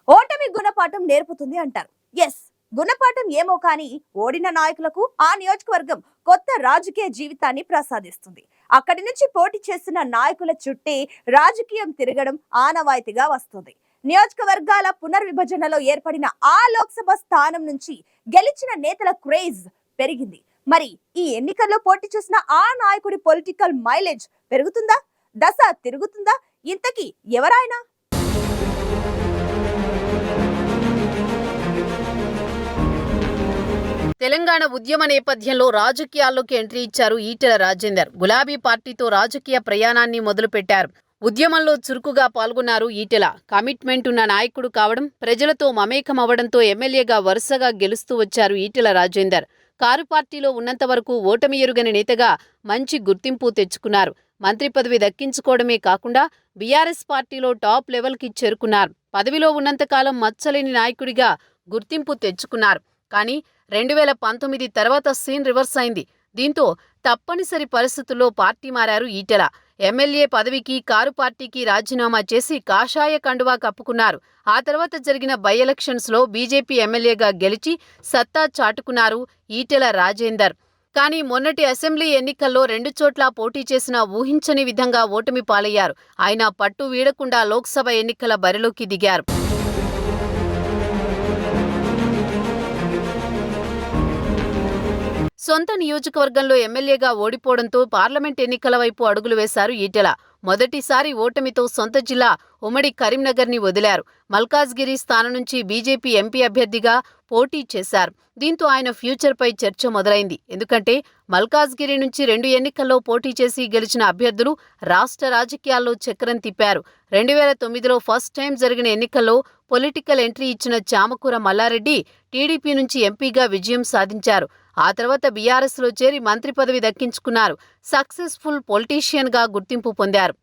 ఓటమి గుణపాఠం నేర్పుతుంది అంటారు. ఎస్, గుణపాఠం ఏమో కానీ ఓడిన నాయకులకు ఆ నియోజకవర్గం కొత్త రాజకీయ జీవితాన్ని ప్రసాదిస్తుంది. అక్కడి నుంచి పోటీ చేస్తున్న నాయకుల చుట్టే రాజకీయం తిరగడం ఆనవాయితీగా వస్తుంది. నియోజకవర్గాల పునర్విభజనలో ఏర్పడిన ఆ లోక్సభ స్థానం నుంచి గెలిచిన నేతల క్రేజ్ పెరిగింది. మరి ఈ ఎన్నికల్లో పోటీ చేసిన ఆ నాయకుడి పొలిటికల్ మైలేజ్ పెరుగుతుందా? దశ తిరుగుతుందా? ఇంతకీ ఎవరాయన? తెలంగాణ ఉద్యమ నేపథ్యంలో రాజకీయాల్లోకి ఎంట్రీ ఇచ్చారు ఈటెల రాజేందర్. గులాబీ పార్టీతో రాజకీయ ప్రయాణాన్ని మొదలుపెట్టారు. ఉద్యమంలో చురుకుగా పాల్గొన్నారు ఈటెల. కమిట్మెంట్ ఉన్న నాయకుడు కావడం, ప్రజలతో మమేకమవడంతో ఎమ్మెల్యేగా వరుసగా గెలుస్తూ వచ్చారు ఈటెల రాజేందర్. కారు పార్టీలో ఉన్నంత వరకు ఓటమి ఎరుగని నేతగా మంచి గుర్తింపు తెచ్చుకున్నారు. మంత్రి పదవి దక్కించుకోవడమే కాకుండా బీఆర్ఎస్ పార్టీలో టాప్ లెవెల్కి చేరుకున్నారు. పదవిలో ఉన్నంతకాలం మచ్చలేని నాయకుడిగా గుర్తింపు తెచ్చుకున్నారు. కానీ 2019 తర్వాత సీన్ రివర్స్ అయింది. దీంతో తప్పనిసరి పరిస్థితుల్లో పార్టీ మారారు ఈటెల. ఎమ్మెల్యే పదవికి కారు పార్టీకి రాజీనామా చేసి కాషాయ కండువా కప్పుకున్నారు. ఆ తర్వాత జరిగిన బై ఎలక్షన్స్లో బీజేపీ ఎమ్మెల్యేగా గెలిచి సత్తా చాటుకున్నారు ఈటెల రాజేందర్. కానీ మొన్నటి అసెంబ్లీ ఎన్నికల్లో 2 చోట్ల పోటీ చేసినా ఊహించని విధంగా ఓటమి పాలయ్యారు. ఆయన పట్టు వీడకుండా లోక్సభ ఎన్నికల బరిలోకి దిగారు. సొంత నియోజకవర్గంలో ఎమ్మెల్యేగా ఓడిపోవడంతో పార్లమెంట్ ఎన్నికల వైపు అడుగులు వేశారు ఈటెల. మొదటిసారి ఓటమితో సొంత జిల్లా ఉమ్మడి కరీంనగర్ని వదిలారు. మల్కాజ్గిరి స్థానం నుంచి బీజేపీ ఎంపీ అభ్యర్థిగా పోటీ చేశారు. దీంతో ఆయన ఫ్యూచర్పై చర్చ మొదలైంది. ఎందుకంటే మల్కాజ్గిరి నుంచి 2 ఎన్నికల్లో పోటీ చేసి గెలిచిన అభ్యర్థులు రాష్ట్ర రాజకీయాల్లో చక్రం తిప్పారు. 2009లో ఫస్ట్ టైం జరిగిన ఎన్నికల్లో పొలిటికల్ ఎంట్రీ ఇచ్చిన చామకూర మల్లారెడ్డి టీడీపీ నుంచి ఎంపీగా విజయం సాధించారు. ఆ తర్వాత బీఆర్ఎస్లో చేరి మంత్రి పదవి దక్కించుకున్నారు. సక్సెస్ఫుల్ పొలిటీషియన్గా గుర్తింపు పొందారు.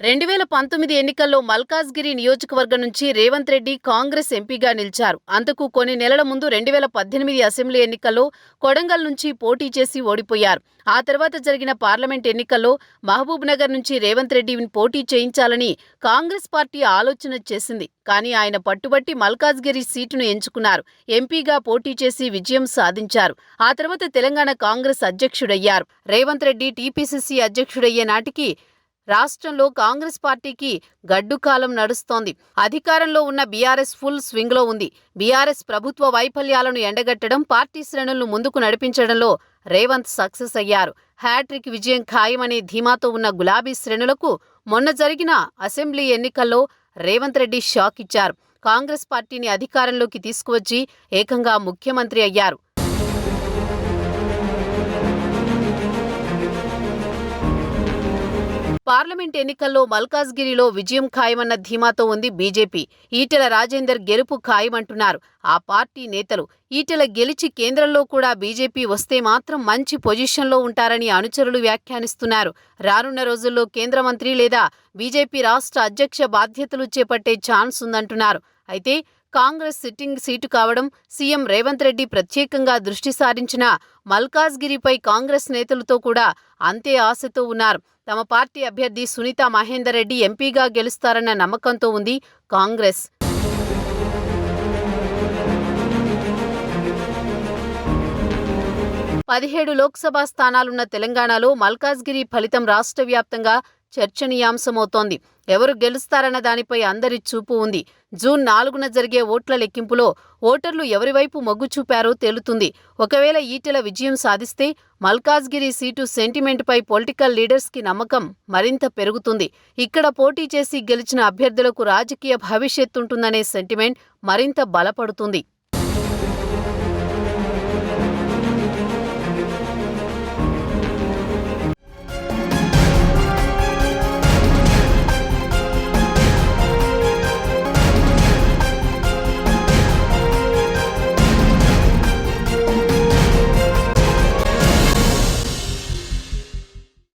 2019 ఎన్నికల్లో మల్కాజ్గిరి నియోజకవర్గం నుంచి రేవంత్ రెడ్డి కాంగ్రెస్ ఎంపీగా నిలిచారు. అందుకు కొన్ని నెలల ముందు 2018 అసెంబ్లీ ఎన్నికల్లో కొడంగల్ నుంచి పోటీ చేసి ఓడిపోయారు. ఆ తర్వాత జరిగిన పార్లమెంట్ ఎన్నికల్లో మహబూబ్ నగర్ నుంచి రేవంత్ రెడ్డిని పోటీ చేయించాలని కాంగ్రెస్ పార్టీ ఆలోచన చేసింది. కానీ ఆయన పట్టుబట్టి మల్కాజ్గిరి సీటును ఎంచుకున్నారు. ఎంపీగా పోటీ చేసి విజయం సాధించారు. ఆ తర్వాత తెలంగాణ కాంగ్రెస్ అధ్యక్షుడయ్యారు. రేవంత్ రెడ్డి టీపీసీసీ అధ్యక్షుడయ్యే నాటికి రాష్ట్రంలో కాంగ్రెస్ పార్టీకి గడ్డుకాలం నడుస్తోంది. అధికారంలో ఉన్న బీఆర్ఎస్ ఫుల్ స్వింగ్లో ఉంది. బీఆర్ఎస్ ప్రభుత్వ వైఫల్యాలను ఎండగట్టడం, పార్టీ శ్రేణులను ముందుకు నడిపించడంలో రేవంత్ సక్సెస్ అయ్యారు. హ్యాట్రిక్ విజయం ఖాయమనే ధీమాతో ఉన్న గులాబీ శ్రేణులకు మొన్న జరిగిన అసెంబ్లీ ఎన్నికల్లో రేవంత్ రెడ్డి షాక్ ఇచ్చారు. కాంగ్రెస్ పార్టీని అధికారంలోకి తీసుకువచ్చి ఏకంగా ముఖ్యమంత్రి అయ్యారు. పార్లమెంట్ ఎన్నికల్లో మల్కాజ్గిరిలో విజయం ఖాయమన్న ధీమాతో ఉంది బీజేపీ. ఈటెల రాజేందర్ గెలుపు ఖాయమంటున్నారు ఆ పార్టీ నేతలు. ఈటెల గెలిచి కేంద్రంలో కూడా బీజేపీ వస్తే మాత్రం మంచి పొజిషన్లో ఉంటారని అనుచరులు వ్యాఖ్యానిస్తున్నారు. రానున్న రోజుల్లో కేంద్ర మంత్రి లేదా బీజేపీ రాష్ట్ర అధ్యక్ష బాధ్యతలు చేపట్టే ఛాన్స్ ఉందంటున్నారు. అయితే కాంగ్రెస్ సిట్టింగ్ సీటు కావడం, సీఎం రేవంత్ రెడ్డి ప్రత్యేకంగా దృష్టి సారించిన మల్కాజ్గిరిపై కాంగ్రెస్ నేతలతో కూడా అంతే ఆశతో ఉన్నారు. తమ పార్టీ అభ్యర్థి సునీతా మహేందర్ రెడ్డి ఎంపీగా గెలుస్తారన్న నమ్మకంతో ఉంది కాంగ్రెస్. పదిహేడు లోక్సభ స్థానాలున్న తెలంగాణలో మల్కాజ్గిరి ఫలితం రాష్ట్ర వ్యాప్తంగా చర్చనీయాంశమవుతోంది. ఎవరు గెలుస్తారన్న దానిపై అందరి చూపు ఉంది. జూన్ 4న జరిగే ఓట్ల లెక్కింపులో ఓటర్లు ఎవరివైపు మొగ్గు చూపారో తేలుతుంది. ఒకవేళ ఈటెల విజయం సాధిస్తే మల్కాజ్గిరి సీటు సెంటిమెంట్పై పొలిటికల్ లీడర్స్కి నమ్మకం మరింత పెరుగుతుంది. ఇక్కడ పోటీ చేసి గెలిచిన అభ్యర్థులకు రాజకీయ భవిష్యత్తుంటుందనే సెంటిమెంట్ మరింత బలపడుతుంది.